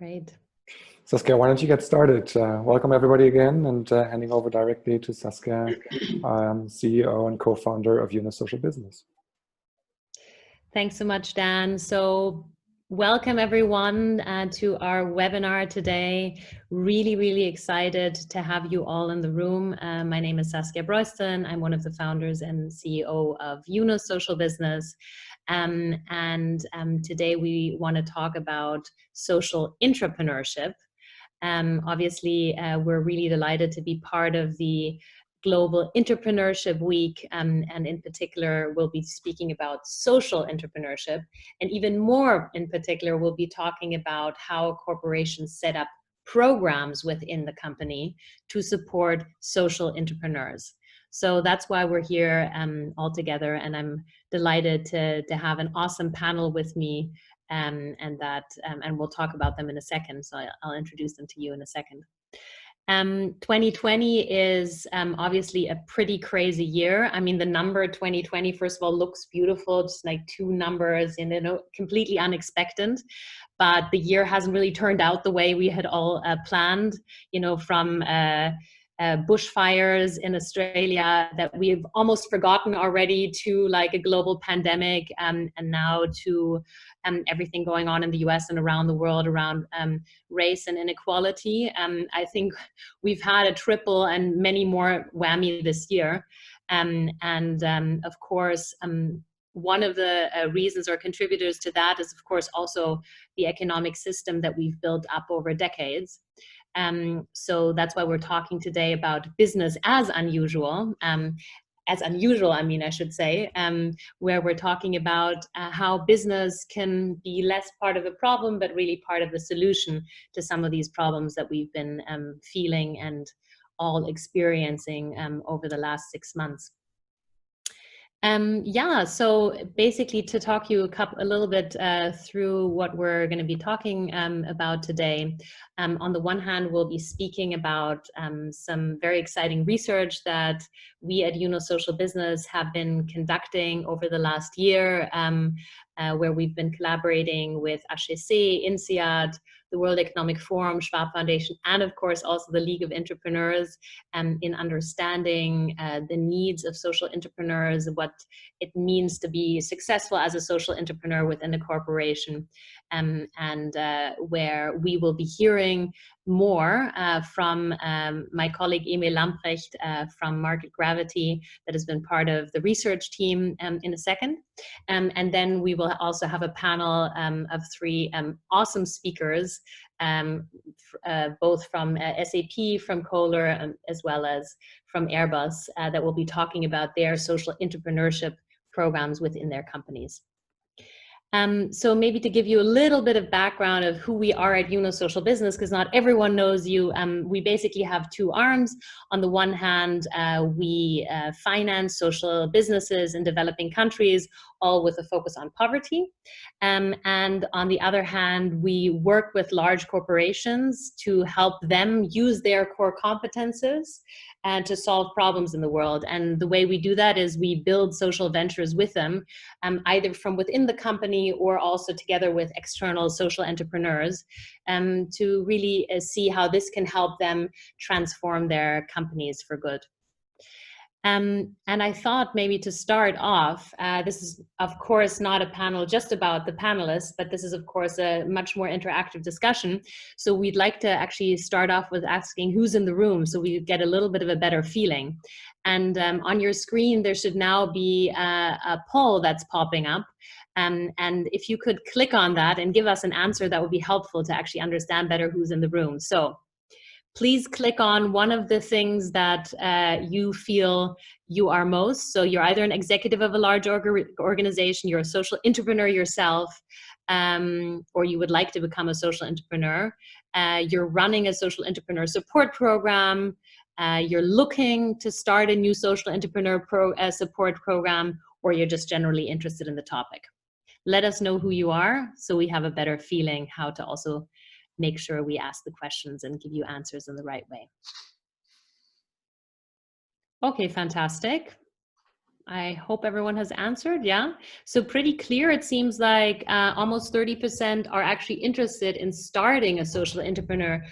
Great. Saskia, why don't you get started? Welcome everybody again, and handing over directly to Saskia, CEO and co-founder of Yunus Social Busines. Thanks so much, Dan. So welcome everyone to our webinar today. Really excited to have you all in the room. My name is Saskia Breuston. I'm one of the founders and CEO of Yunus Social Busines. Today we want to talk about social intrapreneurship. Obviously, we're really delighted to be part of the Global Entrepreneurship Week, and in particular, we'll be speaking about social entrepreneurship, and even more in particular, we'll be talking about how corporations set up programs within the company to support social entrepreneurs. So that's why we're here all together, and I'm delighted to have an awesome panel with me, and we'll talk about them in a second. So I'll introduce them to you in a second. 2020 is obviously a pretty crazy year. I mean, the number 2020, first of all, looks beautiful, just like two numbers, and completely unexpected. But the year hasn't really turned out the way we had all planned, from bushfires in Australia that we've almost forgotten already, to like a global pandemic, and now to everything going on in the US and around the world around race and inequality. I think we've had a triple and many more whammy this year. Of course, one of the reasons or contributors to that is, of course, also the economic system that we've built up over decades. So that's why we're talking today about business as unusual. I should say, where we're talking about how business can be less part of the problem, but really part of the solution to some of these problems that we've been feeling and all experiencing over the last 6 months. So basically, to talk you a little bit through what we're going to be talking about today. On the one hand, we'll be speaking about some very exciting research that we at Yunus Social Busines have been conducting over the last year, where we've been collaborating with HEC, INSEAD, the World Economic Forum, Schwab Foundation, and of course also the League of Entrepreneurs, in understanding the needs of social entrepreneurs, what it means to be successful as a social entrepreneur within a corporation, where we will be hearing more from my colleague Emil Lamprecht from Market Gravity, that has been part of the research team, in a second. And then we will also have a panel of 3 awesome speakers, both from SAP, from Kohler, as well as from Airbus, that will be talking about their social entrepreneurship programs within their companies. So maybe to give you a little bit of background of who we are at Yunus Social Busines, because not everyone knows you, we basically have 2 arms. On the one hand, we finance social businesses in developing countries, all with a focus on poverty. And on the other hand, we work with large corporations to help them use their core competences and to solve problems in the world. And the way we do that is we build social ventures with them, either from within the company or also together with external social entrepreneurs, to really see how this can help them transform their companies for good. And I thought maybe to start off, this is of course not a panel just about the panelists, but this is of course a much more interactive discussion. So we'd like to actually start off with asking who's in the room, so we get a little bit of a better feeling. And on your screen, there should now be a poll that's popping up. And if you could click on that and give us an answer, that would be helpful to actually understand better who's in the room. So please click on one of the things that you feel you are most. So you're either an executive of a large organization, you're a social entrepreneur yourself, or you would like to become a social entrepreneur. You're running a social entrepreneur support program. You're looking to start a new social entrepreneur support program, or you're just generally interested in the topic. Let us know who you are so we have a better feeling how to also make sure we ask the questions and give you answers in the right way. Okay, fantastic. I hope everyone has answered. Yeah. So pretty clear. It seems like almost 30% are actually interested in starting a social entrepreneur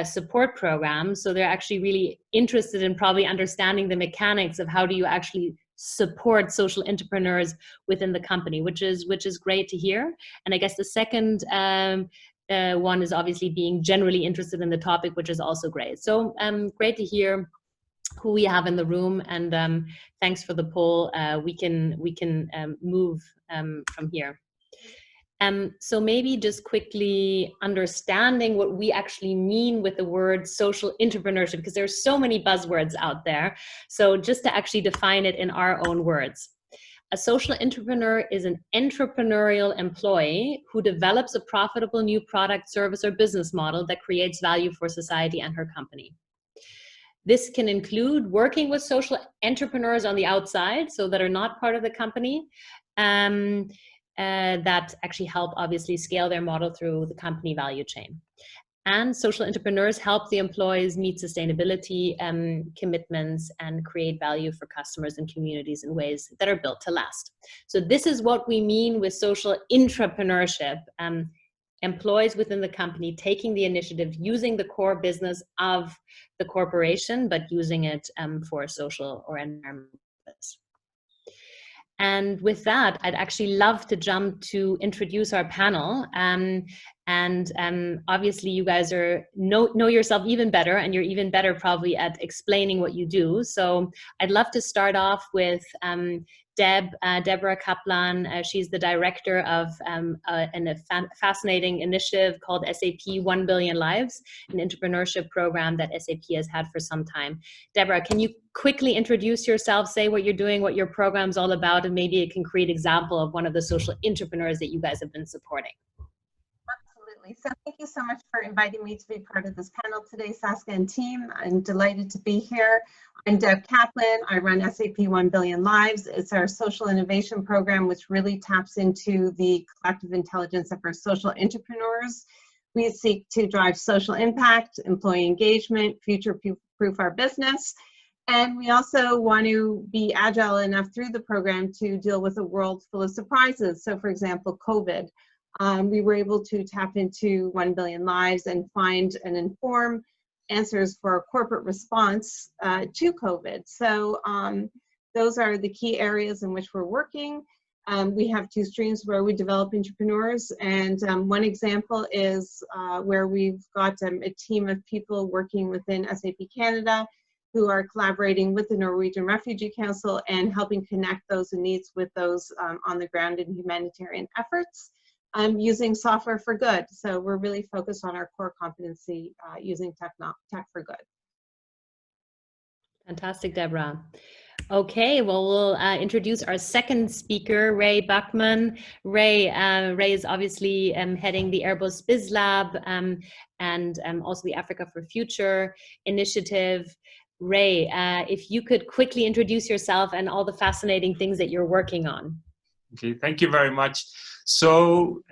support program. So they're actually really interested in probably understanding the mechanics of how do you actually support social entrepreneurs within the company, which is great to hear. And I guess the second one is obviously being generally interested in the topic, which is also great. So great to hear who we have in the room, and thanks for the poll. We can move from here. So maybe just quickly understanding what we actually mean with the word social entrepreneurship, because there's so many buzzwords out there. So just to actually define it in our own words. A social entrepreneur is an entrepreneurial employee who develops a profitable new product, service, or business model that creates value for society and her company. This can include working with social entrepreneurs on the outside, so that are not part of the company, that actually help obviously scale their model through the company value chain. And social entrepreneurs help the employees meet sustainability commitments and create value for customers and communities in ways that are built to last. So this is what we mean with social intrapreneurship. Employees within the company taking the initiative, using the core business of the corporation, but using it for social or environmental purpose. And with that, I'd actually love to jump to introduce our panel. Obviously you guys know yourself even better, and you're even better probably at explaining what you do. So I'd love to start off with Deborah Kaplan. She's the director of a fascinating initiative called SAP 1 Billion Lives, an entrepreneurship program that SAP has had for some time. Deborah, can you quickly introduce yourself, say what you're doing, what your program's all about, and maybe a concrete example of one of the social entrepreneurs that you guys have been supporting? Absolutely. So thank you so much for inviting me to be part of this panel today, Saskia and team. I'm delighted to be here. I'm Deb Kaplan. I run SAP 1 Billion Lives. It's our social innovation program, which really taps into the collective intelligence of our social entrepreneurs. We seek to drive social impact, employee engagement, future-proof our business. And we also want to be agile enough through the program to deal with a world full of surprises. So for example, COVID. We were able to tap into 1 Billion Lives and find and inform answers for a corporate response to COVID. So those are the key areas in which we're working. We have two streams where we develop entrepreneurs, and one example is where we've got a team of people working within SAP Canada who are collaborating with the Norwegian Refugee Council and helping connect those in needs with those on the ground in humanitarian efforts. Using software for good. So we're really focused on our core competency using tech for good. Fantastic, Deborah. Okay, well, we'll introduce our second speaker, Ray Bachman. Ray is obviously heading the Airbus BizLab and also the Africa for Future initiative. Ray, if you could quickly introduce yourself and all the fascinating things that you're working on. Okay, thank you very much. So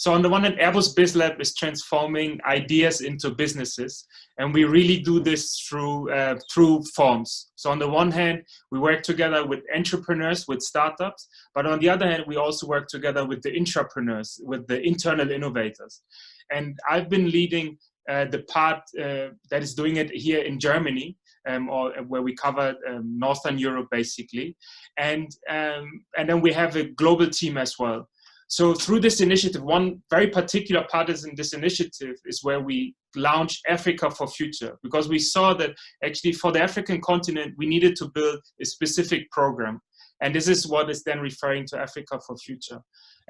on the one hand, Airbus BizLab is transforming ideas into businesses, and we really do this through forms. So on the one hand, we work together with entrepreneurs, with startups, but on the other hand, we also work together with the intrapreneurs, with the internal innovators. And I've been leading the part that is doing it here in Germany, or where we cover Northern Europe basically, and then we have a global team as well. So through this initiative, one very particular part is in this initiative is where we launched Africa for Future, because we saw that actually for the African continent, we needed to build a specific program. And this is what is then referring to Africa for Future.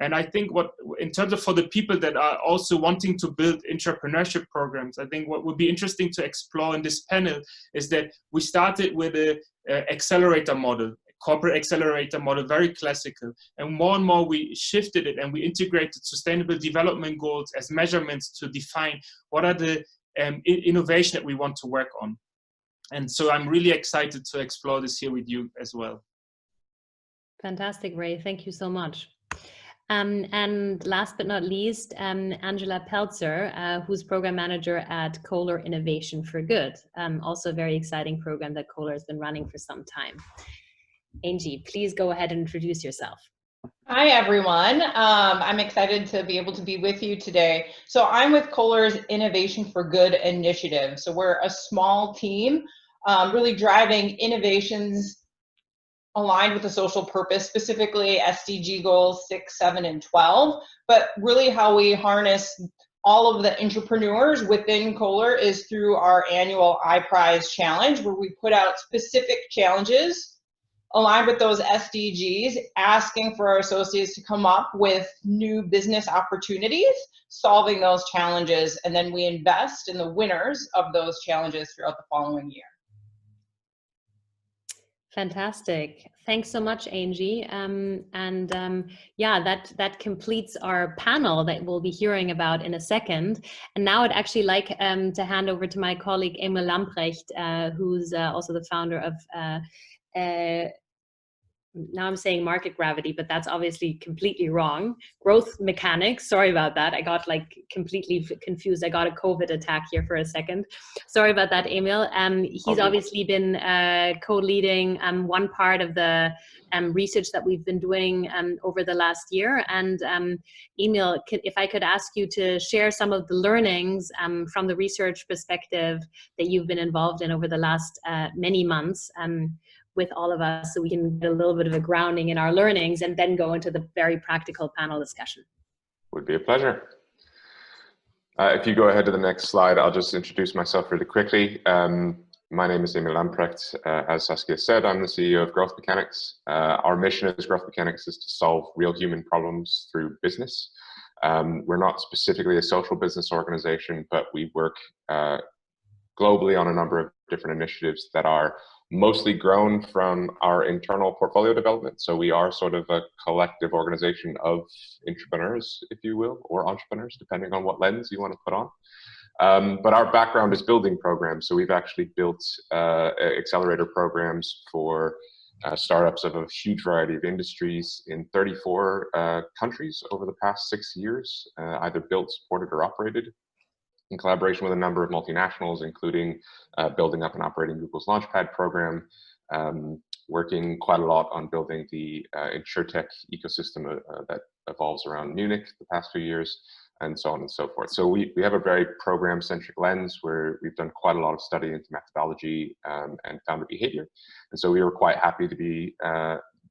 And I think in terms of for the people that are also wanting to build entrepreneurship programs, I think what would be interesting to explore in this panel is that we started with a accelerator model, corporate accelerator model, very classical. And more we shifted it and we integrated sustainable development goals as measurements to define what are the innovation that we want to work on. And so I'm really excited to explore this here with you as well. Fantastic, Ray. Thank you so much. And last but not least, Angela Peltzer, who's program manager at Kohler Innovation for Good. Also a very exciting program that Kohler has been running for some time. Angie, please go ahead and introduce yourself. Hi, everyone. I'm excited to be able to be with you today. So I'm with Kohler's Innovation for Good initiative. So we're a small team really driving innovations aligned with a social purpose, specifically SDG goals 6, 7, and 12. But really how we harness all of the entrepreneurs within Kohler is through our annual iPrize challenge, where we put out specific challenges aligned with those SDGs, asking for our associates to come up with new business opportunities, solving those challenges, and then we invest in the winners of those challenges throughout the following year. Fantastic. Thanks so much, Angie. Yeah, that completes our panel that we'll be hearing about in a second. And now I'd actually like to hand over to my colleague, Emil Lamprecht, who's also the founder of now I'm saying market gravity, but that's obviously completely wrong. Growth mechanics, sorry about that. I got like completely confused. I got a COVID attack here for a second. Sorry about that, Emil. He's obviously been co-leading one part of the research that we've been doing over the last year. And Emil, if I could ask you to share some of the learnings from the research perspective that you've been involved in over the last many months, with all of us, so we can get a little bit of a grounding in our learnings and then go into the very practical panel discussion. Would be a pleasure. If you go ahead to the next slide, I'll just introduce myself really quickly. My name is Emil Lamprecht. As Saskia said, I'm the CEO of Growth Mechanics. Our mission as Growth Mechanics is to solve real human problems through business. We're not specifically a social business organization, but we work globally on a number of different initiatives that are mostly grown from our internal portfolio development. So we are sort of a collective organization of entrepreneurs, if you will, or entrepreneurs, depending on what lens you want to put on. But our background is building programs. So we've actually built accelerator programs for startups of a huge variety of industries in 34 countries over the past 6 years, either built, supported, or operated, in collaboration with a number of multinationals, including building up and operating Google's Launchpad program, working quite a lot on building the InsurTech ecosystem that evolves around Munich the past few years, and so on and so forth. So we have a very program-centric lens where we've done quite a lot of study into methodology and founder behavior. And so we were quite happy to be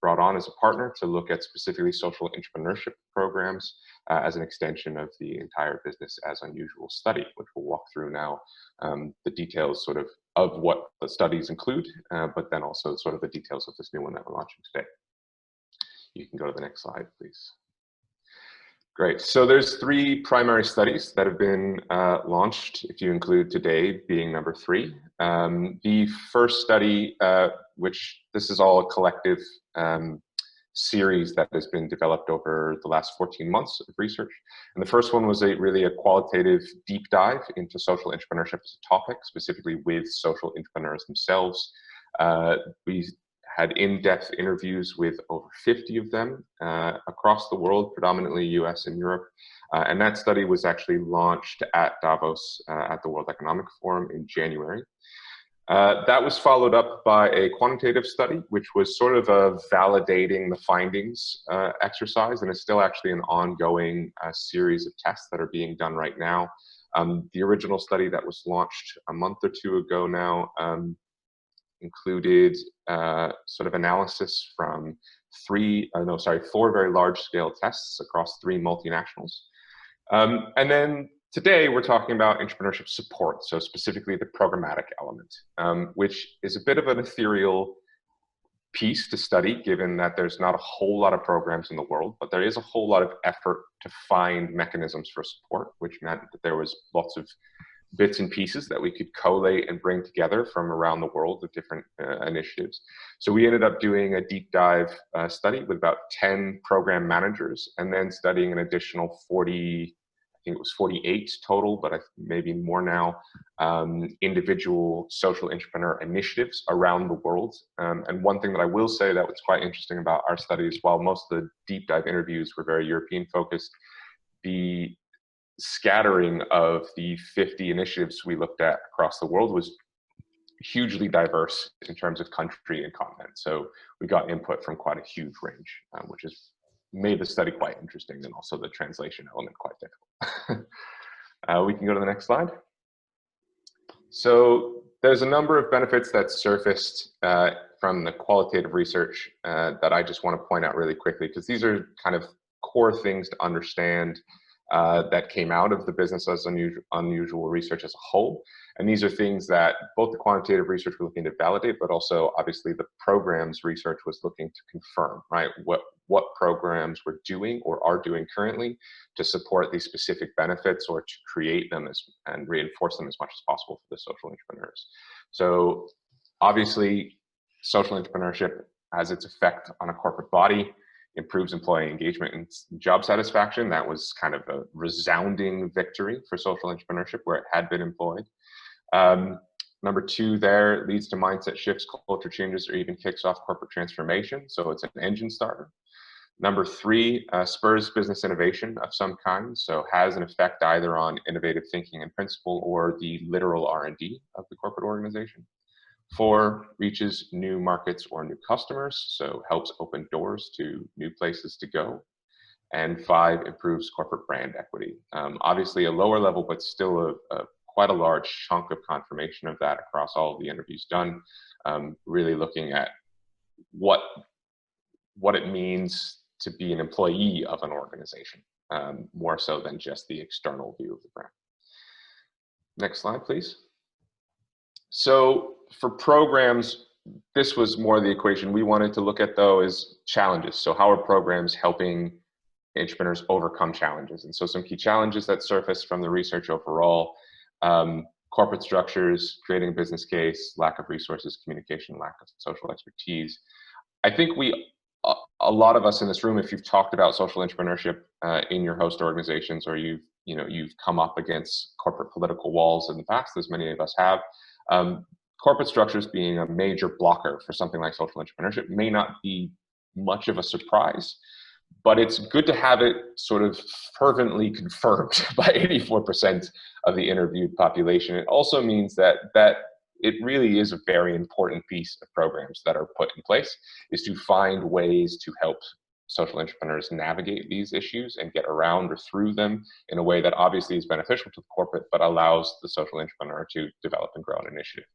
brought on as a partner to look at specifically social intrapreneurship programs as an extension of the entire business as unusual study, which we'll walk through now, the details sort of what the studies include, but then also sort of the details of this new one that we're launching today. You can go to the next slide, please. Great. So there's 3 primary studies that have been launched, if you include today being number 3. The first study, which this is all a collective series that has been developed over the last 14 months of research. And the first one was really a qualitative deep dive into social entrepreneurship as a topic, specifically with social entrepreneurs themselves. We had in-depth interviews with over 50 of them across the world, predominantly US and Europe. And that study was actually launched at Davos at the World Economic Forum in January. That was followed up by a quantitative study, which was sort of a validating the findings exercise, and it's still actually an ongoing series of tests that are being done right now. The original study that was launched a month or 2 ago now included sort of analysis from 4 very large-scale tests across 3 multinationals. And then today we're talking about entrepreneurship support, so specifically the programmatic element, which is a bit of an ethereal piece to study, given that there's not a whole lot of programs in the world, but there is a whole lot of effort to find mechanisms for support, which meant that there was lots of bits and pieces that we could collate and bring together from around the world with different initiatives. So we ended up doing a deep dive study with about 10 program managers, and then studying an additional 40, I think it was 48 total, but maybe more now, individual social entrepreneur initiatives around the world. And one thing that I will say that was quite interesting about our studies, while most of the deep dive interviews were very European focused, the scattering of the 50 initiatives we looked at across the world was hugely diverse in terms of country and continent. So we got input from quite a huge range, which has made the study quite interesting, and also the translation element quite difficult. We can go to the next slide. So there's a number of benefits that surfaced from the qualitative research that I just want to point out really quickly, because these are kind of core things to understand that came out of the business as unusual research as a whole. And these are things that both the quantitative research were looking to validate, but also obviously the programs research was looking to confirm, right? What programs we're doing or are doing currently to support these specific benefits, or to create them and reinforce them as much as possible for the social entrepreneurs. So obviously, social entrepreneurship has its effect on a corporate body, improves employee engagement and job satisfaction. That was kind of a resounding victory for social entrepreneurship where it had been employed. Number two, there leads to mindset shifts, culture changes, or even kicks off corporate transformation. So it's an engine starter. Number three, spurs business innovation of some kind. So has an effect either on innovative thinking and principle or the literal R&D of the corporate organization. Four, reaches new markets or new customers, so helps open doors to new places to go. And five, improves corporate brand equity. Obviously a lower level, but still quite a large chunk of confirmation of that across all of the interviews done, really looking at what it means to be an employee of an organization, more so than just the external view of the brand. Next slide, please. So for programs, this was more the equation we wanted to look at, though, is challenges. So how are programs helping entrepreneurs overcome challenges? And so some key challenges that surfaced from the research overall: corporate structures, creating a business case, lack of resources, communication, lack of social expertise. I think a lot of us in this room, if you've talked about social entrepreneurship in your host organizations, or you've come up against corporate political walls in the past, as many of us have, corporate structures being a major blocker for something like social entrepreneurship may not be much of a surprise, but it's good to have it sort of fervently confirmed by 84% of the interviewed population. It also means that it really is a very important piece of programs that are put in place, is to find ways to help social entrepreneurs navigate these issues and get around or through them in a way that obviously is beneficial to the corporate, but allows the social entrepreneur to develop and grow an initiative.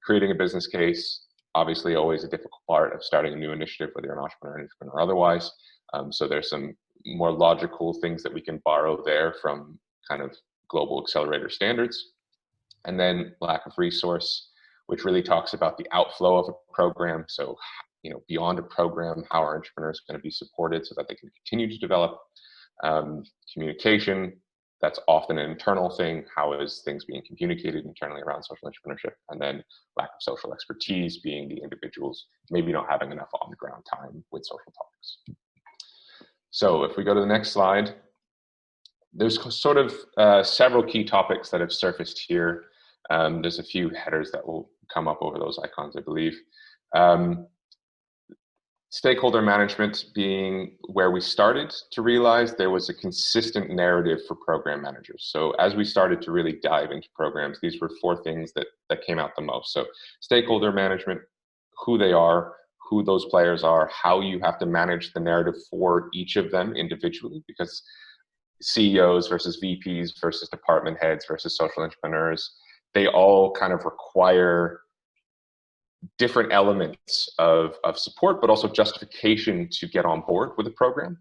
Creating a business case, obviously always a difficult part of starting a new initiative, whether you're an entrepreneur or otherwise. So there's some more logical things that we can borrow there from kind of global accelerator standards. And then lack of resource, which really talks about the outflow of a program. So, beyond a program, how are entrepreneurs going to be supported so that they can continue to develop? Communication, that's often an internal thing. How is things being communicated internally around social entrepreneurship? And then lack of social expertise, being the individuals maybe not having enough on the ground time with social topics. So if we go to the next slide, there's sort of several key topics that have surfaced here. There's a few headers that will come up over those icons, I believe. Stakeholder management being where we started to realize there was a consistent narrative for program managers. So as we started to really dive into programs, these were four things that came out the most. So stakeholder management, who they are, who those players are, how you have to manage the narrative for each of them individually, because CEOs versus VPs versus department heads versus social entrepreneurs, they all kind of require different elements of support, but also justification to get on board with the program.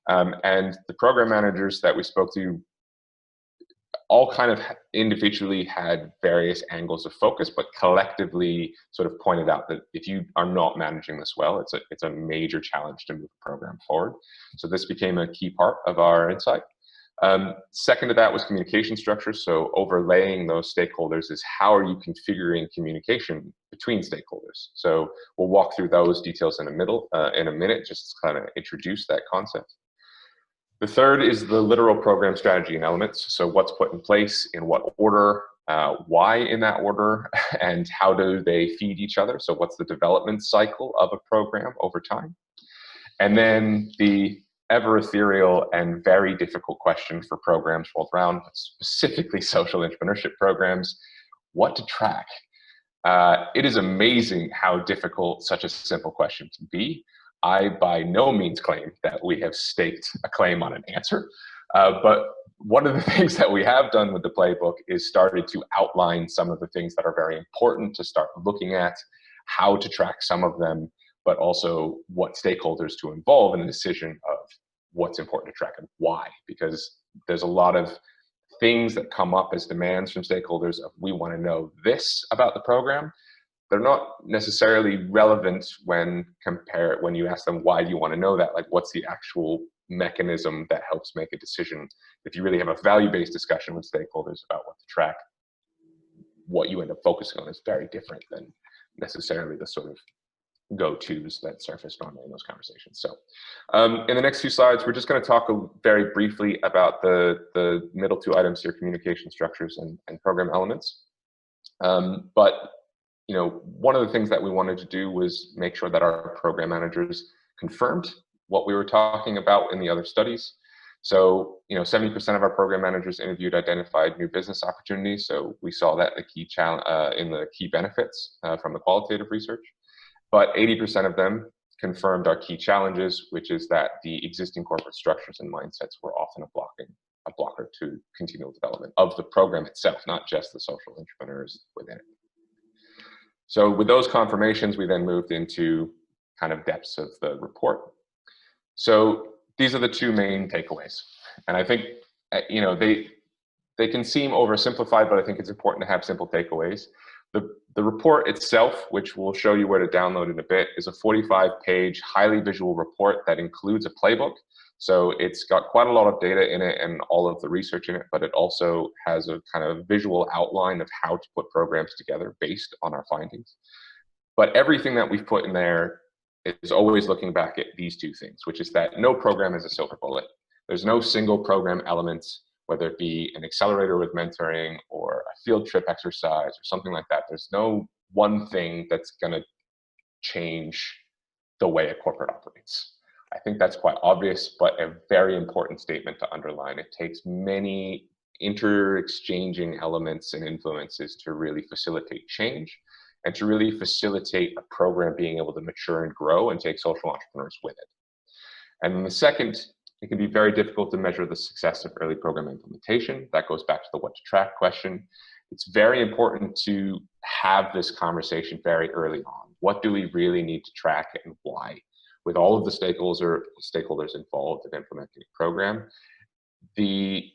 And the program managers that we spoke to all kind of individually had various angles of focus, but collectively sort of pointed out that if you are not managing this well, it's a major challenge to move the program forward. So this became a key part of our insight. Second to that was communication structure. So overlaying those stakeholders is how are you configuring communication between stakeholders? So we'll walk through those details in a minute, just to kind of introduce that concept. The third is the literal program strategy and elements. So what's put in place, in what order, why in that order, and how do they feed each other? So what's the development cycle of a program over time? And then the ever ethereal and very difficult question for programs rolled around, but specifically social entrepreneurship programs: what to track? It is amazing how difficult such a simple question can be. I by no means claim that we have staked a claim on an answer, but one of the things that we have done with the playbook is started to outline some of the things that are very important to start looking at, how to track some of them, but also what stakeholders to involve in the decision of what's important to track and why, because there's a lot of things that come up as demands from stakeholders of we want to know this about the program. They're not necessarily relevant when you ask them why do you want to know that, like what's the actual mechanism that helps make a decision. If you really have a value-based discussion with stakeholders about what to track, what you end up focusing on is very different than necessarily the sort of go-tos that surface normally in those conversations. So in the next few slides, we're just going to talk very briefly about the middle two items here, communication structures and program elements. But you know, one of the things that we wanted to do was make sure that our program managers confirmed what we were talking about in the other studies. So, you know, 70% of our program managers interviewed identified new business opportunities. So we saw that in the key benefits from the qualitative research. But 80% of them confirmed our key challenges, which is that the existing corporate structures and mindsets were often a blocker to continual development of the program itself, not just the social entrepreneurs within it. So with those confirmations, we then moved into kind of depths of the report. So these are the two main takeaways. And I think, you know, they can seem oversimplified, but I think it's important to have simple takeaways. The report itself, which we'll show you where to download in a bit, is a 45-page, highly visual report that includes a playbook. So it's got quite a lot of data in it and all of the research in it, but it also has a kind of visual outline of how to put programs together based on our findings. But everything that we've put in there is always looking back at these two things, which is that no program is a silver bullet. There's no single program element, whether it be an accelerator with mentoring or a field trip exercise or something like that. There's no one thing that's going to change the way a corporate operates. I think that's quite obvious, but a very important statement to underline. It takes many inter-exchanging elements and influences to really facilitate change and to really facilitate a program being able to mature and grow and take social entrepreneurs with it. And then the second, it can be very difficult to measure the success of early program implementation. That goes back to the what to track question. It's very important to have this conversation very early on. What do we really need to track and why? With all of the stakeholders involved in implementing a program, the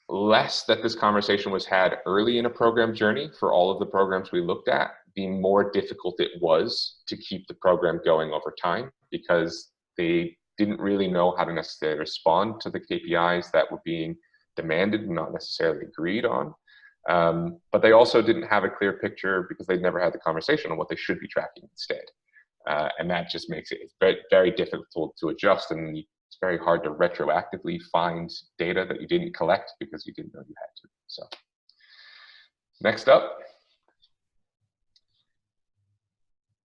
less that this conversation was had early in a program journey for all of the programs we looked at, the more difficult it was to keep the program going over time because they didn't really know how to necessarily respond to the KPIs that were being demanded and not necessarily agreed on. But they also didn't have a clear picture because they'd never had the conversation on what they should be tracking instead. And that just makes it very, very difficult to adjust, and it's very hard to retroactively find data that you didn't collect because you didn't know you had to. So next up,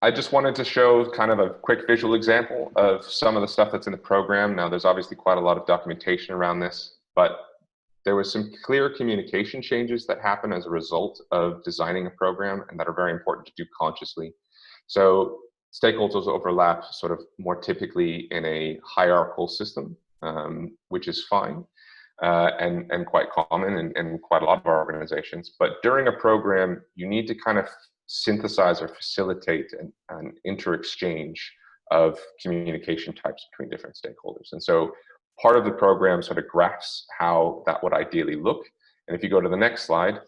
I just wanted to show kind of a quick visual example of some of the stuff that's in the program. Now, there's obviously quite a lot of documentation around this, but there was some clear communication changes that happen as a result of designing a program and that are very important to do consciously. So stakeholders overlap sort of more typically in a hierarchical system, which is fine and quite common in quite a lot of our organizations. But during a program, you need to kind of synthesize or facilitate an inter-exchange of communication types between different stakeholders. And so part of the program sort of graphs how that would ideally look. And if you go to the next slide,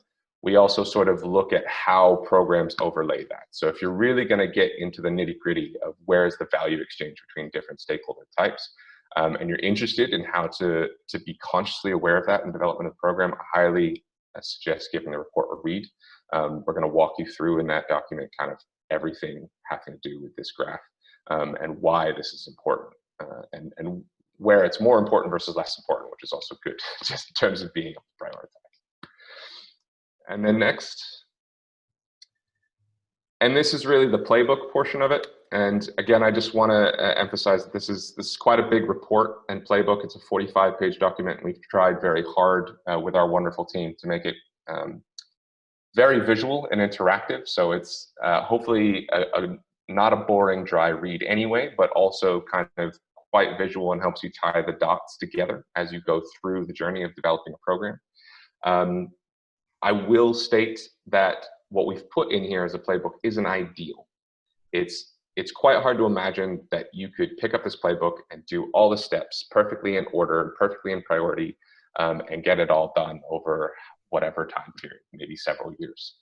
we also sort of look at how programs overlay that. So if you're really going to get into the nitty-gritty of where's the value exchange between different stakeholder types, and you're interested in how to be consciously aware of that in the development of the program, I highly suggest giving the report a read. We're going to walk you through in that document kind of everything having to do with this graph and why this is important and where it's more important versus less important, which is also good just in terms of being able to prioritize. And then next, and this is really the playbook portion of it. And again, I just want to emphasize that this is quite a big report and playbook. It's a 45-page document, and we've tried very hard with our wonderful team to make it very visual and interactive. So it's hopefully not a boring, dry read anyway, but also kind of quite visual and helps you tie the dots together as you go through the journey of developing a program. I will state that what we've put in here as a playbook isn't ideal. It's quite hard to imagine that you could pick up this playbook and do all the steps perfectly in order, perfectly in priority, and get it all done over whatever time period, maybe several years.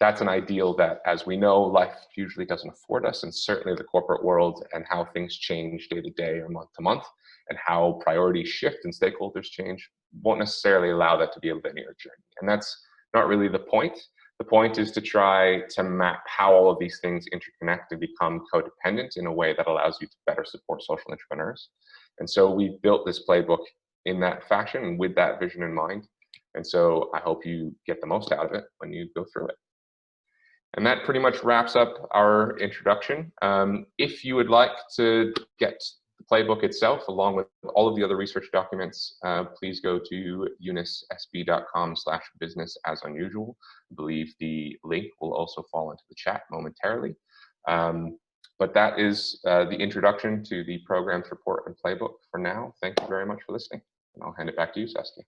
That's an ideal that, as we know, life usually doesn't afford us, and certainly the corporate world and how things change day to day or month to month, and how priorities shift and stakeholders change won't necessarily allow that to be a linear journey. And that's not really the point. The point is to try to map how all of these things interconnect and become codependent in a way that allows you to better support social entrepreneurs. And so we built this playbook in that fashion and with that vision in mind. And so I hope you get the most out of it when you go through it. And that pretty much wraps up our introduction. If you would like to get the playbook itself, along with all of the other research documents, please go to yunussb.com/business-as-unusual. I believe the link will also fall into the chat momentarily. But that is the introduction to the programs report and playbook for now. Thank you very much for listening. And I'll hand it back to you, Saskia.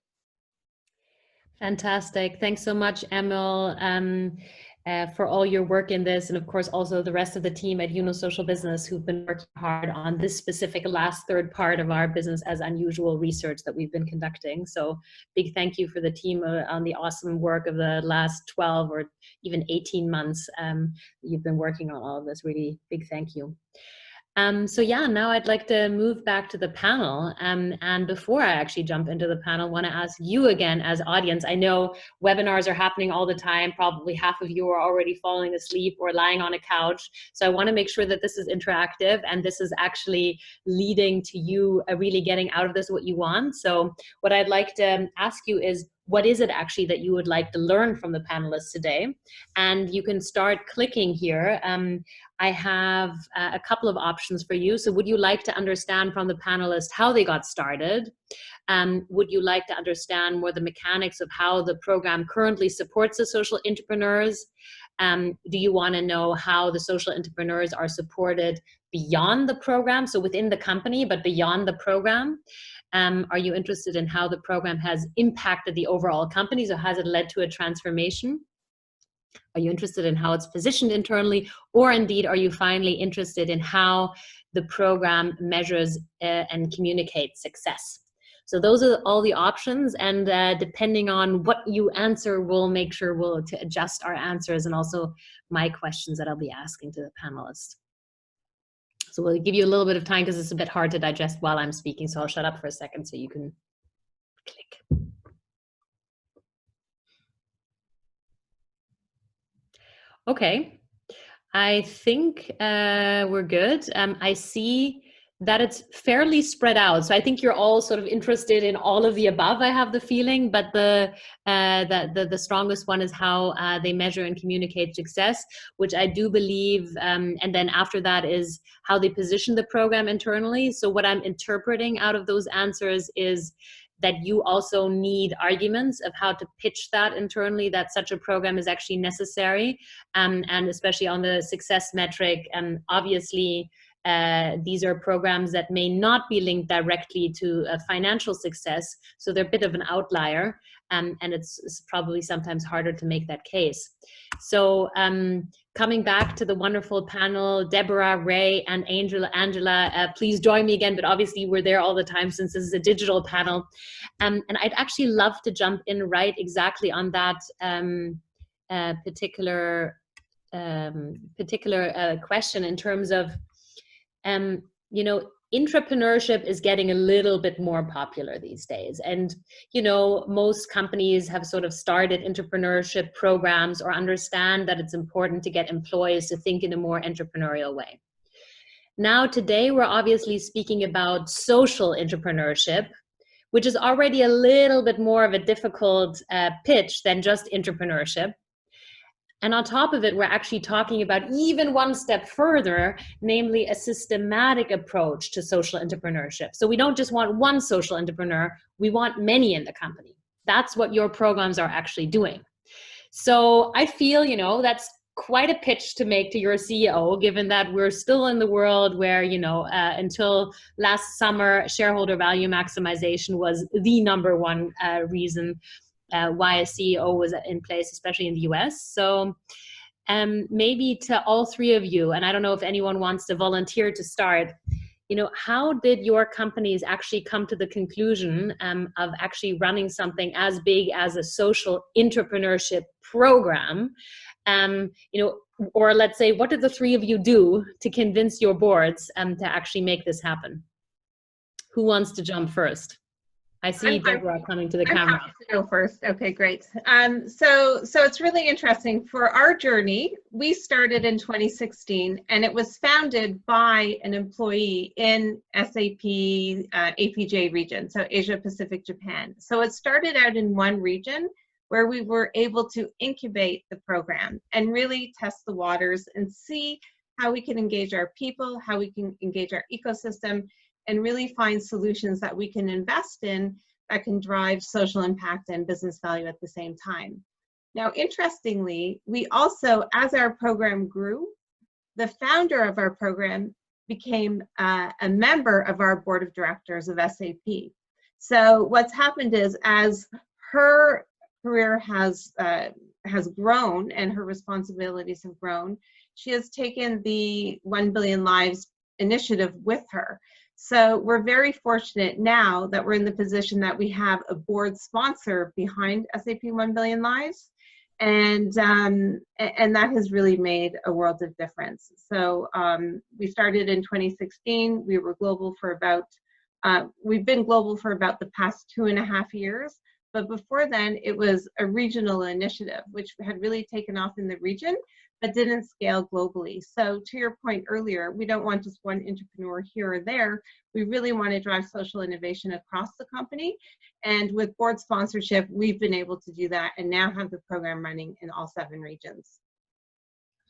Fantastic. Thanks so much, Emil, for all your work in this, and of course also the rest of the team at Yunus Social Business who've been working hard on this specific last third part of our business as unusual research that we've been conducting. So big thank you for the team on the awesome work of the last 12 or even 18 months. You've been working on all of this. Really big thank you. So yeah, now I'd like to move back to the panel. And before I actually jump into the panel, I want to ask you again as audience. I know webinars are happening all the time. Probably half of you are already falling asleep or lying on a couch. So I want to make sure that this is interactive and this is actually leading to you really getting out of this what you want. So what I'd like to ask you is, what is it actually that you would like to learn from the panelists today? And you can start clicking here. I have a couple of options for you. So would you like to understand from the panelists how they got started? Would you like to understand more the mechanics of how the program currently supports the social entrepreneurs? Do you want to know how the social entrepreneurs are supported beyond the program, so within the company, but beyond the program? Are you interested in how the program has impacted the overall company? So has it led to a transformation? Are you interested in how it's positioned internally? Or indeed, are you finally interested in how the program measures and communicates success? So those are all the options, and depending on what you answer, we'll make sure to adjust our answers and also my questions that I'll be asking to the panelists. So we'll give you a little bit of time because it's a bit hard to digest while I'm speaking. So I'll shut up for a second so you can click. Okay, I think we're good. I see that it's fairly spread out. So I think you're all sort of interested in all of the above, I have the feeling, but the strongest one is how they measure and communicate success, which I do believe, and then after that is how they position the program internally. So what I'm interpreting out of those answers is that you also need arguments of how to pitch that internally, that such a program is actually necessary, and especially on the success metric, obviously, these are programs that may not be linked directly to financial success, so they're a bit of an outlier, and it's probably sometimes harder to make that case. So coming back to the wonderful panel, Deborah, Ray, and Angela, please join me again, but obviously we're there all the time since this is a digital panel. And I'd actually love to jump in right exactly on that particular question in terms of, you know, intrapreneurship is getting a little bit more popular these days. And, you know, most companies have sort of started entrepreneurship programs or understand that it's important to get employees to think in a more entrepreneurial way. Now, today, we're obviously speaking about social entrepreneurship, which is already a little bit more of a difficult pitch than just entrepreneurship. And on top of it, we're actually talking about even one step further, namely a systematic approach to social entrepreneurship. So we don't just want one social entrepreneur, we want many in the company. That's what your programs are actually doing. So I feel, you know, that's quite a pitch to make to your CEO, given that we're still in the world where, you know, until last summer, shareholder value maximization was the number one reason why a CEO was in place, especially in the US. So maybe to all three of you, and I don't know if anyone wants to volunteer to start, you know, how did your companies actually come to the conclusion of actually running something as big as a social intrapreneurship program? You know, or let's say, what did the three of you do to convince your boards to actually make this happen? Who wants to jump first? I see Deborah coming to the camera. I'm happy to go first. Okay, great. So it's really interesting. For our journey, we started in 2016, and it was founded by an employee in SAP APJ region, so Asia Pacific Japan. So it started out in one region where we were able to incubate the program and really test the waters and see how we can engage our people, how we can engage our ecosystem, and really find solutions that we can invest in that can drive social impact and business value at the same time. Now, interestingly, we also, as our program grew, the founder of our program became a member of our board of directors of SAP. So what's happened is, as her career has grown and her responsibilities have grown, she has taken the 1 Billion Lives initiative with her. So we're very fortunate now that we're in the position that we have a board sponsor behind SAP 1 Billion Lives, and that has really made a world of difference. So we started in 2016. We were global for about, we've been global for about the past 2.5 years. But before then, it was a regional initiative, which had really taken off in the region, but didn't scale globally. So to your point earlier, we don't want just one entrepreneur here or there. We really want to drive social innovation across the company. And with board sponsorship, we've been able to do that and now have the program running in all 7 regions.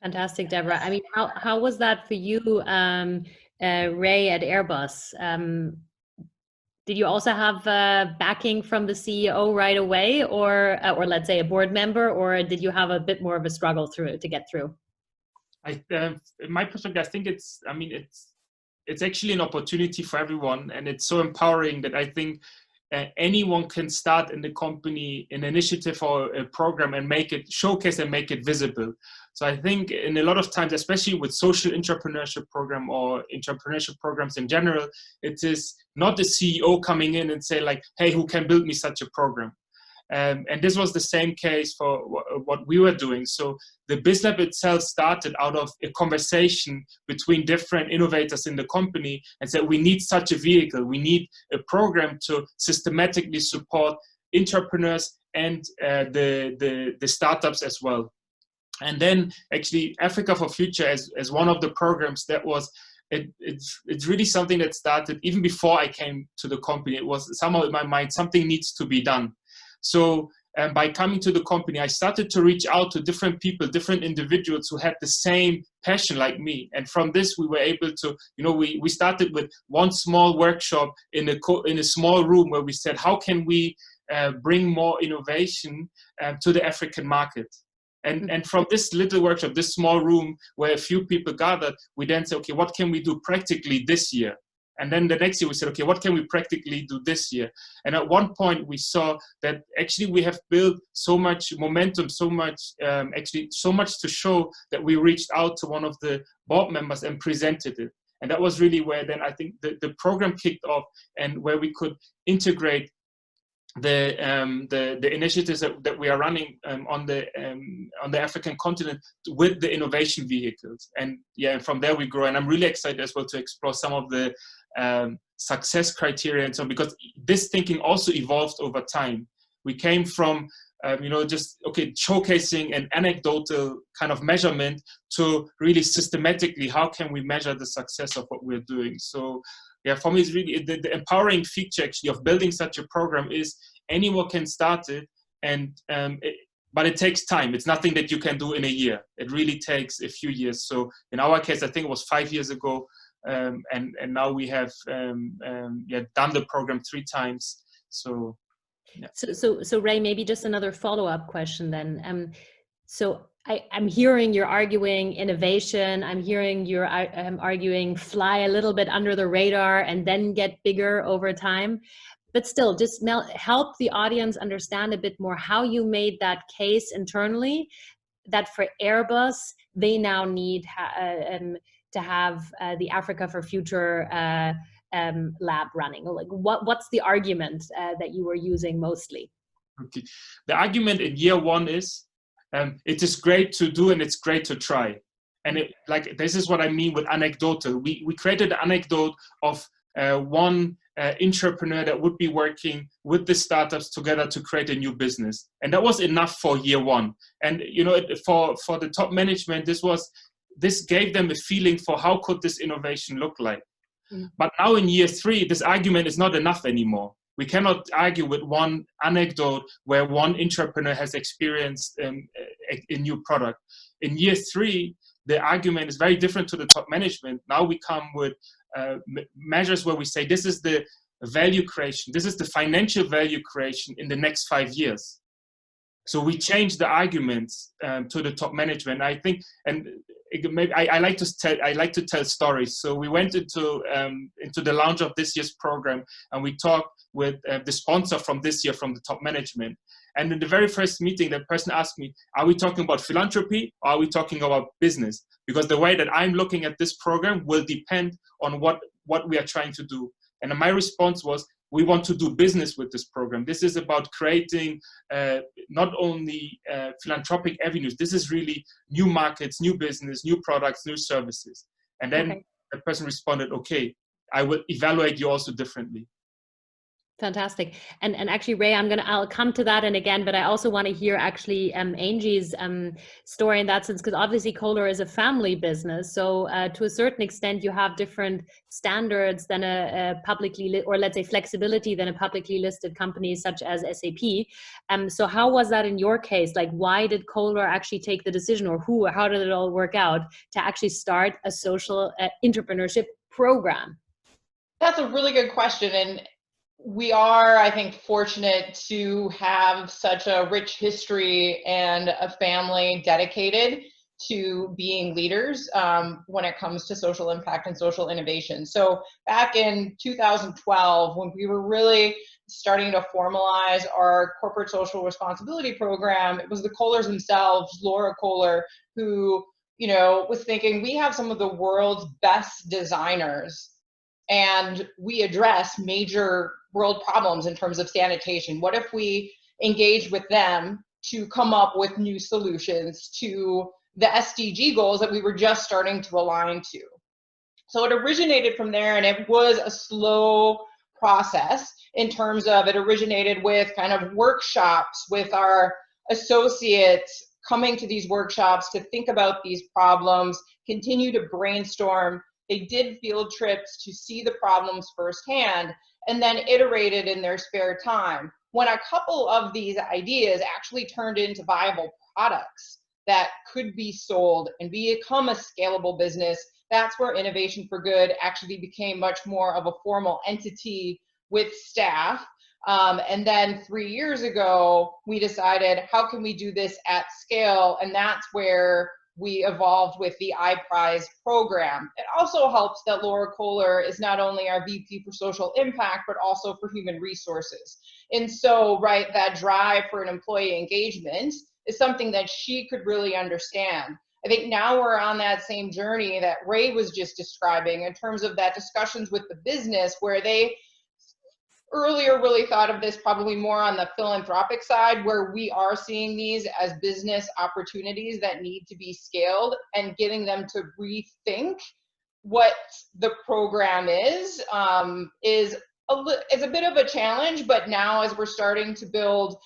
Fantastic, Deborah. I mean, how was that for you, Ray at Airbus? Did you also have backing from the CEO right away, or let's say a board member, or did you have a bit more of a struggle to get through? In my perspective, I think it's actually an opportunity for everyone, and it's so empowering that I think anyone can start in the company an initiative or a program and make it showcase and make it visible. So I think in a lot of times, especially with social intrapreneurship program or entrepreneurship programs in general, it is not the CEO coming in and say like, hey, who can build me such a program? And this was the same case for what we were doing. So the BizLab itself started out of a conversation between different innovators in the company and said, we need such a vehicle. We need a program to systematically support entrepreneurs and the startups as well. And then actually Africa for Future as one of the programs that was, it's really something that started even before I came to the company. It was somehow in my mind, something needs to be done. So by coming to the company, I started to reach out to different people, different individuals who had the same passion like me. And from this, we were able to, you know, we started with one small workshop in a small room where we said, how can we bring more innovation to the African market? And from this little workshop, this small room where a few people gathered, we then said, okay, what can we do practically this year? And then the next year we said, okay, what can we practically do this year? And at one point we saw that actually we have built so much momentum, so much to show that we reached out to one of the board members and presented it. And that was really where then I think the program kicked off, and where we could integrate the initiatives that we are running on the African continent with the innovation vehicles. And yeah, from there we grow. And I'm really excited as well to explore some of the success criteria and so on, because this thinking also evolved over time. We came from just showcasing an anecdotal kind of measurement to really systematically, how can we measure the success of what we're doing? So yeah, for me, it's really the empowering feature actually of building such a program is anyone can start it, and but it takes time. It's nothing that you can do in a year. It really takes a few years. So in our case, I think it was 5 years ago, and now we have done the program 3 times. So Yeah. So Ray, maybe just another follow-up question then. So I'm hearing you're arguing innovation. I'm hearing you're arguing fly a little bit under the radar and then get bigger over time. But still, just help the audience understand a bit more how you made that case internally, that for Airbus, they now need to have the Africa for Future lab running. Like, what's the argument that you were using mostly? Okay. The argument in year one is, it is great to do and it's great to try. And this is what I mean with anecdotal. We created an anecdote of one entrepreneur that would be working with the startups together to create a new business. And that was enough for year one. And for the top management, this gave them a feeling for how could this innovation look like. But now in year three, this argument is not enough anymore. We cannot argue with one anecdote where one entrepreneur has experienced a new product. In year three, the argument is very different to the top management. Now we come with measures where we say this is the value creation, this is the financial value creation in the next 5 years. So we change the arguments to the top management. I think, and maybe I like to tell stories. So we went into the launch of this year's program, and we talked with the sponsor from this year, from the top management. And in the very first meeting, that person asked me, "Are we talking about philanthropy or are we talking about business? Because the way that I'm looking at this program will depend on what we are trying to do." And my response was, we want to do business with this program. This is about creating not only philanthropic avenues. This is really new markets, new business, new products, new services. And then the person responded, "Okay, I will evaluate you also differently." Fantastic. And actually, Ray, I'll come to that and again, but I also want to hear actually Angie's story in that sense, because obviously Kohler is a family business. So to a certain extent, you have different standards than a publicly, or let's say flexibility than a publicly listed company such as SAP. So how was that in your case? Like, why did Kohler actually take the decision, or how did it all work out to actually start a social entrepreneurship program? That's a really good question. And we are, I think, fortunate to have such a rich history and a family dedicated to being leaders when it comes to social impact and social innovation. So back in 2012, when we were really starting to formalize our corporate social responsibility program, it was the Kohlers themselves, Laura Kohler, who was thinking, we have some of the world's best designers, and we address major world problems in terms of sanitation. What if we engage with them to come up with new solutions to the SDG goals that we were just starting to align to? So it originated from there, and it was a slow process in terms of it originated with kind of workshops with our associates coming to these workshops to think about these problems, continue to brainstorm. They did field trips to see the problems firsthand, and then iterated in their spare time. When a couple of these ideas actually turned into viable products that could be sold and become a scalable business, that's where Innovation for Good actually became much more of a formal entity with staff. And then 3 years ago, we decided, how can we do this at scale? And that's where we evolved with the iPrize program. It also helps that Laura Kohler is not only our VP for social impact, but also for human resources. And so, that drive for an employee engagement is something that she could really understand. I think now we're on that same journey that Ray was just describing in terms of that discussions with the business, where they earlier really thought of this probably more on the philanthropic side, where we are seeing these as business opportunities that need to be scaled, and getting them to rethink what the program is a bit of a challenge. But now, as we're starting to build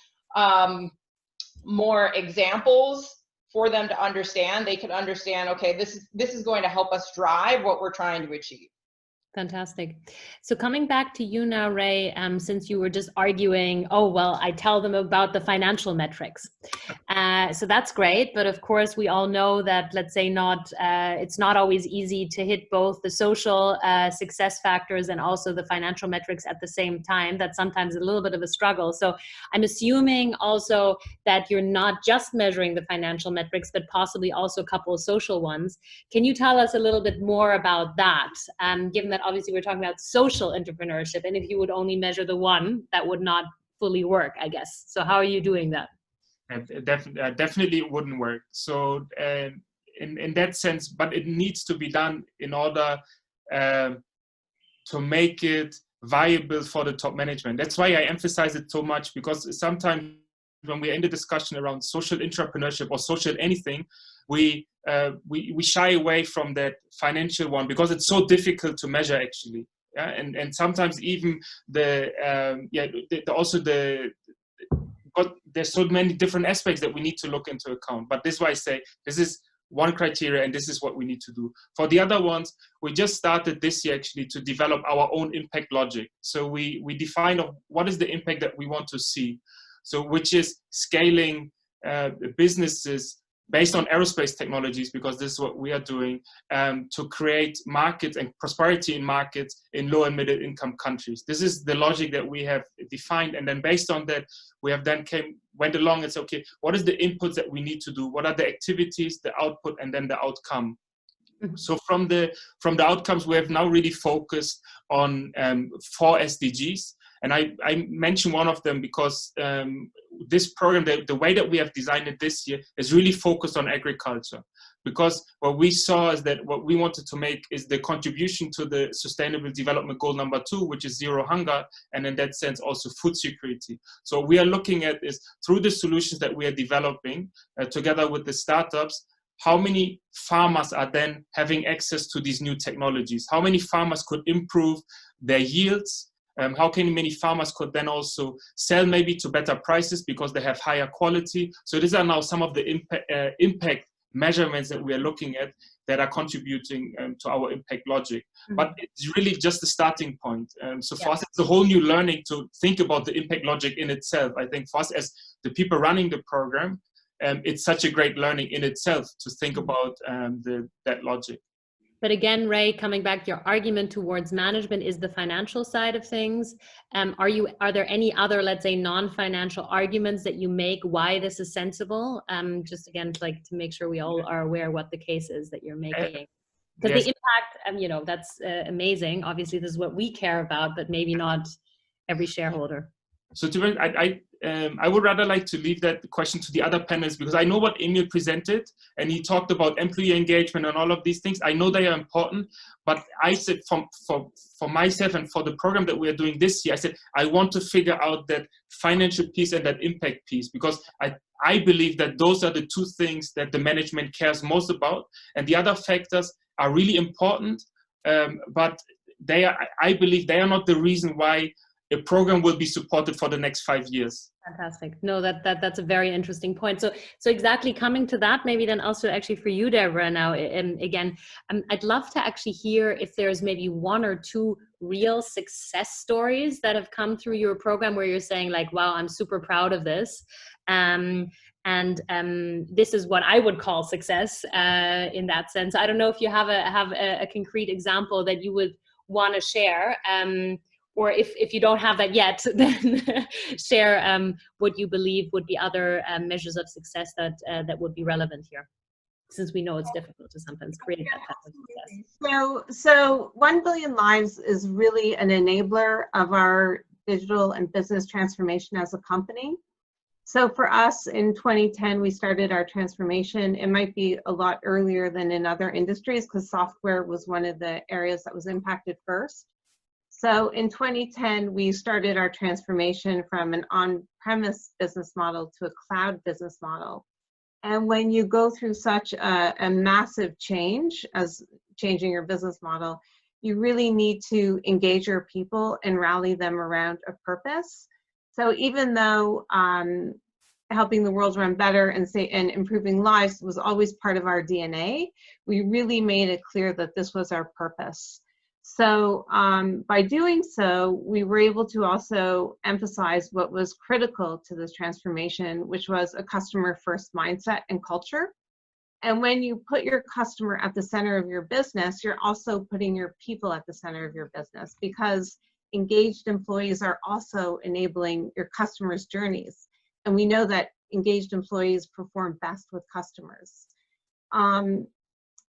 more examples for them to understand, they can understand, okay, this is going to help us drive what we're trying to achieve. Fantastic. So coming back to you now, Ray, since you were just arguing, oh, well, I tell them about the financial metrics. So that's great. But of course, we all know that, let's say, it's not always easy to hit both the social success factors and also the financial metrics at the same time. That's sometimes a little bit of a struggle. So I'm assuming also that you're not just measuring the financial metrics, but possibly also a couple of social ones. Can you tell us a little bit more about that, given that obviously we're talking about social entrepreneurship, and if you would only measure the one, that would not fully work, I guess. So how are you doing that? Definitely it wouldn't work. So in that sense, but it needs to be done in order to make it viable for the top management. That's why I emphasize it so much, because sometimes when we're in the discussion around social intrapreneurship or social anything, we shy away from that financial one because it's so difficult to measure actually. Yeah, and sometimes even but there's so many different aspects that we need to look into account. But this is why I say this is one criteria and this is what we need to do. For the other ones, we just started this year actually to develop our own impact logic. So we define what is the impact that we want to see. So which is scaling businesses based on aerospace technologies, because this is what we are doing, to create markets and prosperity in markets in low and middle income countries. This is the logic that we have defined. And then based on that, we have then went along and said, okay, what is the inputs that we need to do? What are the activities, the output, and then the outcome? So from the outcomes, we have now really focused on 4 SDGs. And I mentioned one of them because this program, the way that we have designed it this year, is really focused on agriculture. Because what we saw is that what we wanted to make is the contribution to the Sustainable Development Goal number 2, which is zero hunger, and in that sense also food security. So what we are looking at is through the solutions that we are developing together with the startups, how many farmers are then having access to these new technologies? How many farmers could improve their yields? How many farmers could then also sell maybe to better prices because they have higher quality? So these are now some of the impact measurements that we are looking at that are contributing to our impact logic. Mm-hmm. But it's really just the starting point. For us, it's a whole new learning to think about the impact logic in itself. I think for us as the people running the program, it's such a great learning in itself to think about that logic. But again, Ray, coming back, your argument towards management is the financial side of things. Are there any other, let's say, non-financial arguments that you make why this is sensible? Just again, to make sure we all are aware what the case is that you're making. Because the impact, that's amazing. Obviously, this is what we care about, but maybe not every shareholder. So to be I would rather like to leave that question to the other panelists, because I know what Emil presented and he talked about employee engagement and all of these things. I know they are important, but I said for myself and for the program that we are doing this year, I said, I want to figure out that financial piece and that impact piece, because I believe that those are the 2 things that the management cares most about. And the other factors are really important, but I believe they are not the reason why a program will be supported for the next 5 years. Fantastic. No, that's a very interesting point. So exactly coming to that, maybe then also actually for you, Deborah, now, again, I'd love to actually hear if there's maybe 1 or 2 real success stories that have come through your program where you're saying wow, I'm super proud of this. And this is what I would call success in that sense. I don't know if you have a concrete example that you would want to share. Or if you don't have that yet, then share what you believe would be other measures of success that would be relevant here, since we know it's difficult to sometimes create that type of success. So 1 billion lives is really an enabler of our digital and business transformation as a company. So for us in 2010, we started our transformation. It might be a lot earlier than in other industries because software was one of the areas that was impacted first. So in 2010, we started our transformation from an on-premise business model to a cloud business model. And when you go through such a massive change as changing your business model, you really need to engage your people and rally them around a purpose. So even though helping the world run better and improving lives was always part of our DNA, we really made it clear that this was our purpose. So by doing so, we were able to also emphasize what was critical to this transformation, which was a customer-first mindset and culture. And when you put your customer at the center of your business, you're also putting your people at the center of your business, because engaged employees are also enabling your customers' journeys. And we know that engaged employees perform best with customers.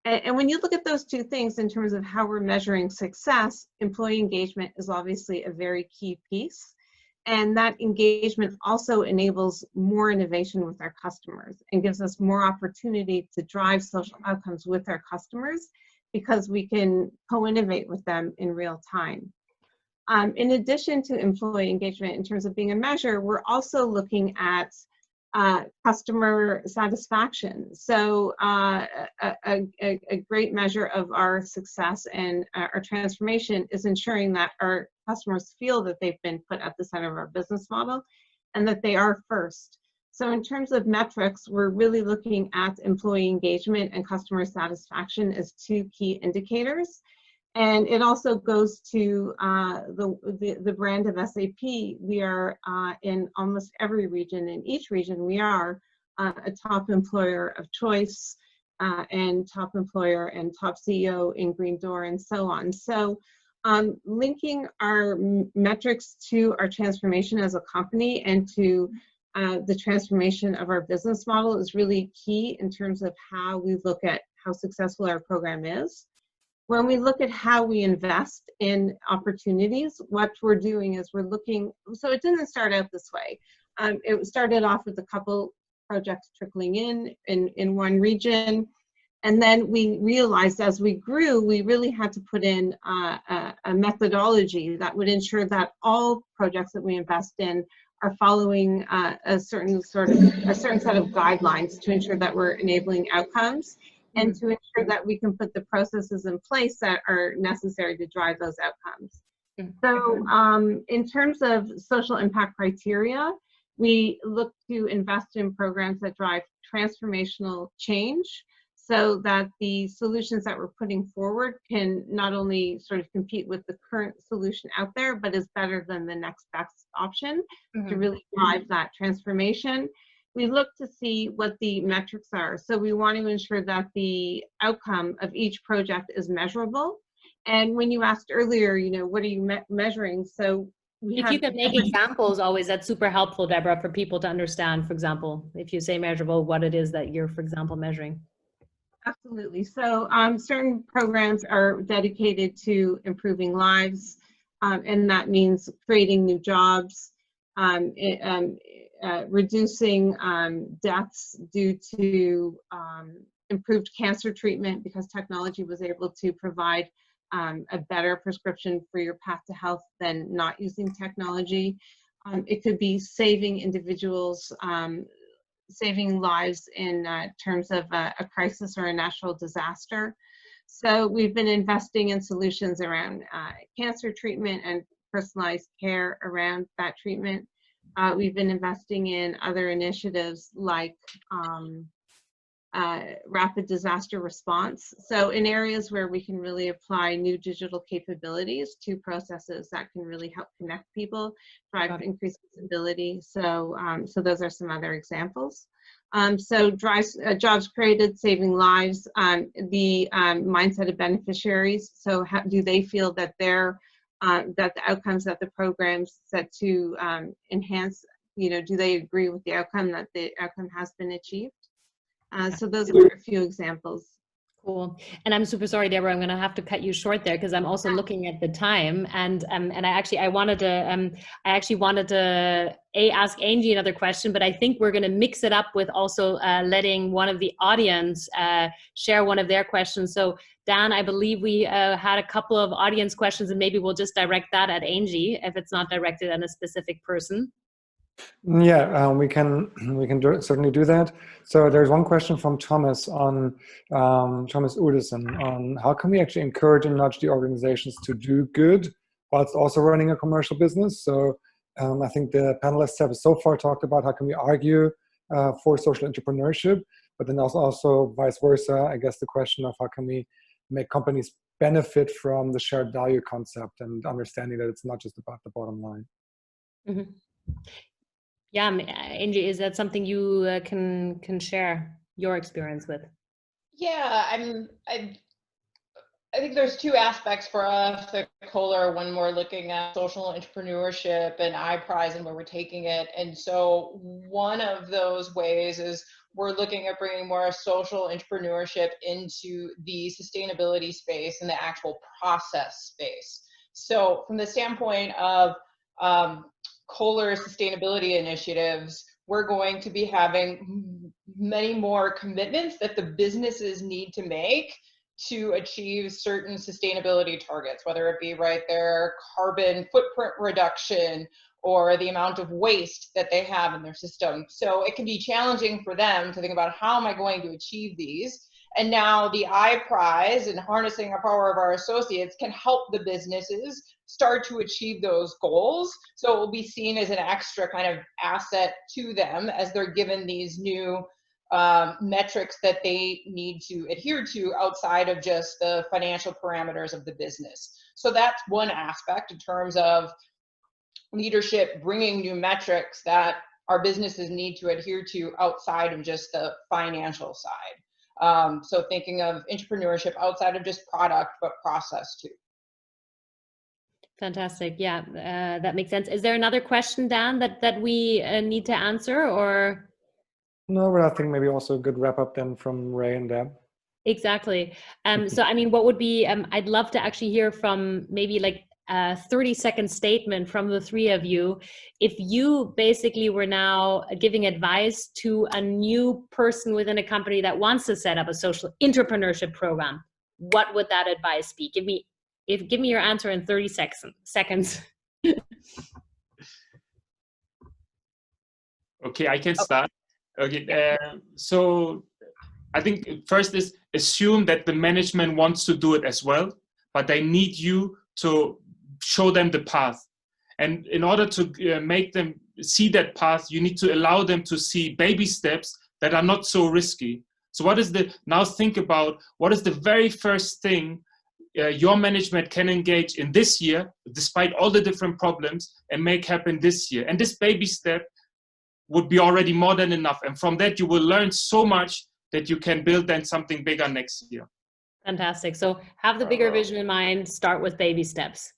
And when you look at those two things in terms of how we're measuring success, employee engagement is obviously a very key piece. And that engagement also enables more innovation with our customers and gives us more opportunity to drive social outcomes with our customers, because we can co-innovate with them in real time. In addition to employee engagement in terms of being a measure, we're also looking at customer satisfaction. So a great measure of our success and our transformation is ensuring that our customers feel that they've been put at the center of our business model and that they are first. So in terms of metrics, we're really looking at employee engagement and customer satisfaction as two key indicators. And it also goes to the brand of SAP. We are in almost every region. In each region, we are a top employer of choice and top employer and top CEO in Green Door and so on. So linking our metrics to our transformation as a company and to the transformation of our business model is really key in terms of how we look at how successful our program is. When we look at how we invest in opportunities, what we're doing is we're looking, so it didn't start out this way. It started off with a couple projects trickling in one region. And then we realized as we grew, we really had to put in a methodology that would ensure that all projects that we invest in are following a certain set of guidelines to ensure that we're enabling outcomes, and to ensure that we can put the processes in place that are necessary to drive those outcomes. So in terms of social impact criteria, we look to invest in programs that drive transformational change, so that the solutions that we're putting forward can not only sort of compete with the current solution out there, but is better than the next best option to really drive that transformation. We look to see what the metrics are. So we want to ensure that the outcome of each project is measurable. And when you asked earlier, you know, what are you measuring? So if you could make examples always, that's super helpful, Deborah, for people to understand, for example, if you say measurable, what it is that you're, for example, measuring. Absolutely. So certain programs are dedicated to improving lives, and that means creating new jobs, reducing deaths due to improved cancer treatment, because technology was able to provide a better prescription for your path to health than not using technology. It could be saving individuals, saving lives in terms of a crisis or a natural disaster. So we've been investing in solutions around cancer treatment and personalized care around that treatment. We've been investing in other initiatives like rapid disaster response. So in areas where we can really apply new digital capabilities to processes that can really help connect people, drive increased visibility. So, so those are some other examples. So drives jobs created, saving lives, the mindset of beneficiaries. So how do they feel that they're that the outcomes that the program's set to enhance, you know, do they agree with the outcome, that the outcome has been achieved? So those are a few examples. Cool. And I'm super sorry, Deborah, I'm going to have to cut you short there, because I'm also looking at the time, and I wanted to ask Angie another question, but I think we're going to mix it up with also letting one of the audience share one of their questions. So Dan, I believe we had a couple of audience questions, and maybe we'll just direct that at Angie if it's not directed at a specific person. Yeah, we can certainly do that. So there's one question from Thomas on Thomas Udison on how can we actually encourage and nudge the organizations to do good whilst also running a commercial business. So I think the panelists have so far talked about how can we argue for social entrepreneurship, but then also vice versa. I guess the question of how can we make companies benefit from the shared value concept and understanding that it's not just about the bottom line. Mm-hmm. Yeah, Angie, is that something you can share your experience with? Yeah, I think there's two aspects for us at Kohler when we're looking at social entrepreneurship and iPrize and where we're taking it. And so one of those ways is we're looking at bringing more social entrepreneurship into the sustainability space and the actual process space. So from the standpoint of Kohler sustainability initiatives, we're going to be having many more commitments that the businesses need to make to achieve certain sustainability targets, whether it be their carbon footprint reduction or the amount of waste that they have in their system. So it can be challenging for them to think about, how am I going to achieve these? And now the iPrize and harnessing the power of our associates can help the businesses start to achieve those goals. So it will be seen as an extra kind of asset to them as they're given these new metrics that they need to adhere to outside of just the financial parameters of the business. So that's one aspect in terms of leadership bringing new metrics that our businesses need to adhere to outside of just the financial side. So thinking of entrepreneurship outside of just product, but process too. Fantastic. Yeah, that makes sense. Is there another question, Dan, that we need to answer, or? No, but I think maybe also a good wrap up then from Ray and Deb. Exactly. So, I mean, what would be, I'd love to actually hear from maybe like a 30-second statement from the three of you. If you basically were now giving advice to a new person within a company that wants to set up a social intrapreneurship program, what would that advice be? Give me your answer in 30 seconds. Okay, I can start. Okay, so I think first is assume that the management wants to do it as well, but they need you to show them the path. And in order to make them see that path, you need to allow them to see baby steps that are not so risky. So now think about what is the very first thing your management can engage in this year, despite all the different problems, and make happen this year. And this baby step would be already more than enough. And from that, you will learn so much that you can build then something bigger next year. Fantastic. So have the bigger vision in mind, start with baby steps.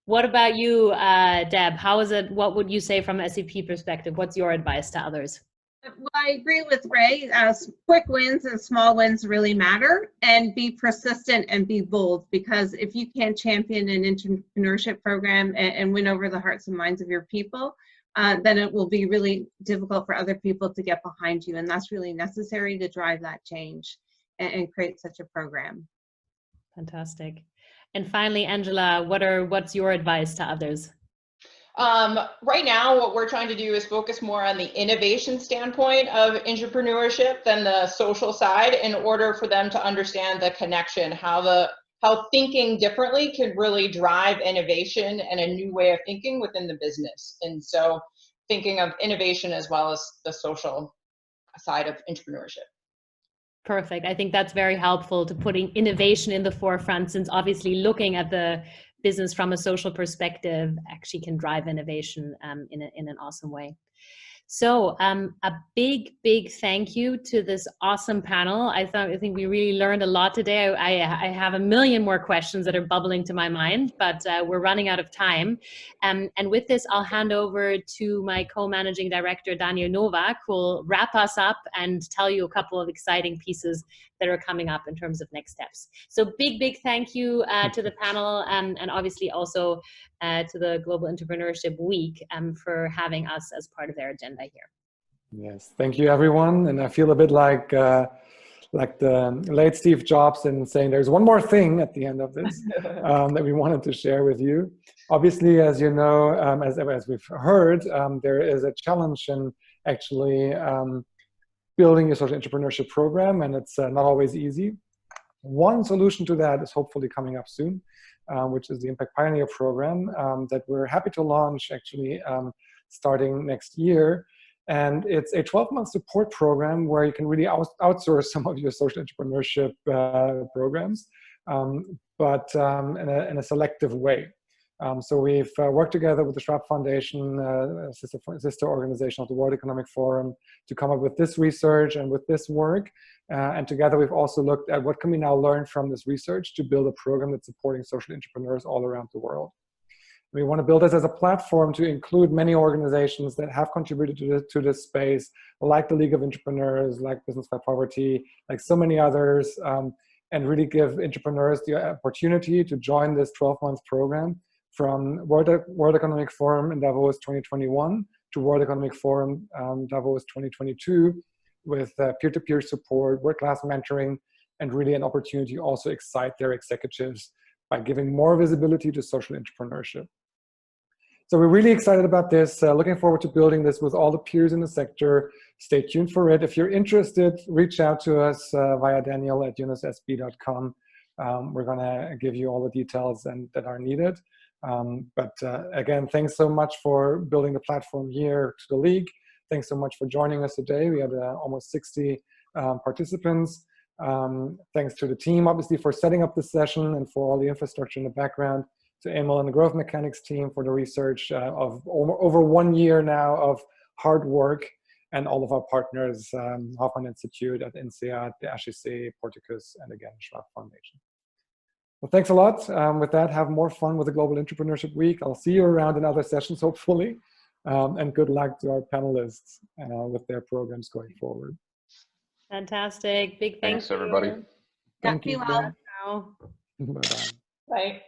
What about you, Deb? How is it? What would you say from an SAP perspective? What's your advice to others? Well, I agree with Ray. Quick wins and small wins really matter, and be persistent and be bold, because if you can't champion an entrepreneurship program and win over the hearts and minds of your people, then it will be really difficult for other people to get behind you. And that's really necessary to drive that change and create such a program. Fantastic. And finally, Angela, what's your advice to others? Right now, what we're trying to do is focus more on the innovation standpoint of entrepreneurship than the social side, in order for them to understand the connection, how thinking differently can really drive innovation and a new way of thinking within the business. And so thinking of innovation as well as the social side of entrepreneurship. Perfect. I think that's very helpful, to putting innovation in the forefront, since obviously looking at the business from a social perspective actually can drive innovation in an awesome way. So a big thank you to this awesome panel. I think we really learned a lot today. I have a million more questions that are bubbling to my mind, but we're running out of time. And with this, I'll hand over to my co-managing director, Daniel Novak, who will wrap us up and tell you a couple of exciting pieces that are coming up in terms of next steps. So big thank you to the panel, and obviously also to the Global Entrepreneurship Week for having us as part of their agenda here. Yes, thank you everyone. And I feel a bit like the late Steve Jobs in saying there's one more thing at the end of this that we wanted to share with you. Obviously, as you know, as we've heard, there is a challenge in actually building a social entrepreneurship program, and it's not always easy. One solution to that is hopefully coming up soon, which is the Impact Pioneer program that we're happy to launch actually starting next year. And it's a 12-month support program where you can really outsource some of your social entrepreneurship programs but in a selective way. So we've worked together with the Schwab Foundation, sister organization of the World Economic Forum, to come up with this research and with this work. And together we've also looked at what can we now learn from this research to build a program that's supporting social entrepreneurs all around the world. We want to build this as a platform to include many organizations that have contributed to this space, like the League of Entrepreneurs, like Business Fight Poverty, like so many others, and really give entrepreneurs the opportunity to join this 12-month program from World Economic Forum in Davos 2021 to World Economic Forum Davos 2022, with peer-to-peer support, world-class mentoring, and really an opportunity to also excite their executives by giving more visibility to social entrepreneurship. So we're really excited about this, looking forward to building this with all the peers in the sector. Stay tuned for it. If you're interested, reach out to us via daniel@yunussb.com. We're gonna give you all the details that are needed. But again, thanks so much for building the platform here to the League. Thanks so much for joining us today. We had almost 60 participants. Thanks to the team, obviously, for setting up this session and for all the infrastructure in the background. To Emil and the Growth Mechanics team for the research of over 1 year now of hard work, and all of our partners, Hoffman Institute at INSEAD, the HEC, Porticus, and again, Schwab Foundation. Well, thanks a lot. With that, have more fun with the Global Entrepreneurship Week. I'll see you around in other sessions, hopefully. And good luck to our panelists with their programs going forward. Fantastic. Big thanks, Thanks, everybody. Thank you. well. Ciao. Bye-bye. Right.